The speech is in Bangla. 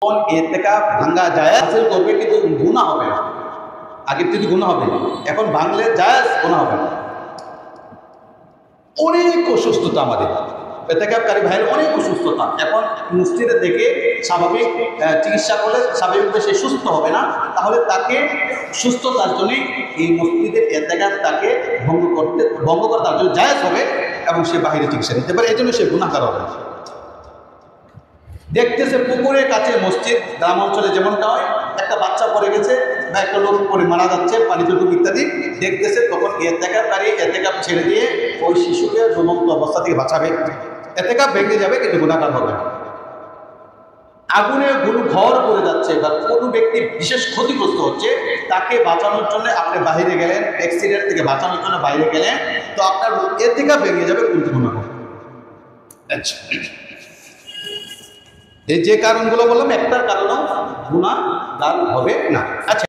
এতেকাফ ভাঙা জায়েজ হাসিল করবে কিন্তু গুনাহ হবে না। আগে থেকে গুনাহ হবে, এখন ভাঙলে জায়েজ, গুনাহ হবে না। অনেক অসুস্থতা আমাদের এতেকাফকারী ভাইয়ের অনেক অসুস্থতা, এখন মসজিদে থেকে স্বাভাবিক চিকিৎসা করলে স্বাভাবিকভাবে সে সুস্থ হবে না, তাহলে তাকে সুস্থতার জন্য এই মসজিদের এতেকাফ তাকে ভঙ্গ করে তার জন্য জায়েজ হবে এবং সে বাহিরে চিকিৎসা নিতে পারে, এই জন্য সে গুনাহগার হবে। দেখতেছে পুকুরের কাছে মসজিদ, গ্রাম অঞ্চলে যেমনটা হয়, একটা বাচ্চা পড়ে গেছে বা একটা লোক পড়ে মারা যাচ্ছে, পানিতে ডুব ইত্যাদি দেখতেছে, তখন এতেকাফকারী এতেকাফ ছেড়ে দিয়ে ওই শিশুকে জ্বলন্ত অবস্থা থেকে বাঁচাবে, এতেকাফ ভেঙে যাবে কিন্তু গুনাহগার হবে না। আগুনে ঘর পড়ে যাচ্ছে বা কোনো ব্যক্তি বিশেষ ক্ষতিগ্রস্ত হচ্ছে, তাকে বাঁচানোর জন্য আপনি বাইরে গেলেন, অ্যাক্সিডেন্ট থেকে বাঁচানোর জন্য বাইরে গেলেন, তো আপনার এতেকাফ ভেঙে যাবে কিন্তু গুনাহ হবে। আচ্ছা, এই যে কারণগুলো বললাম একটার কারণেও গুনাহগার হবে না। আচ্ছা।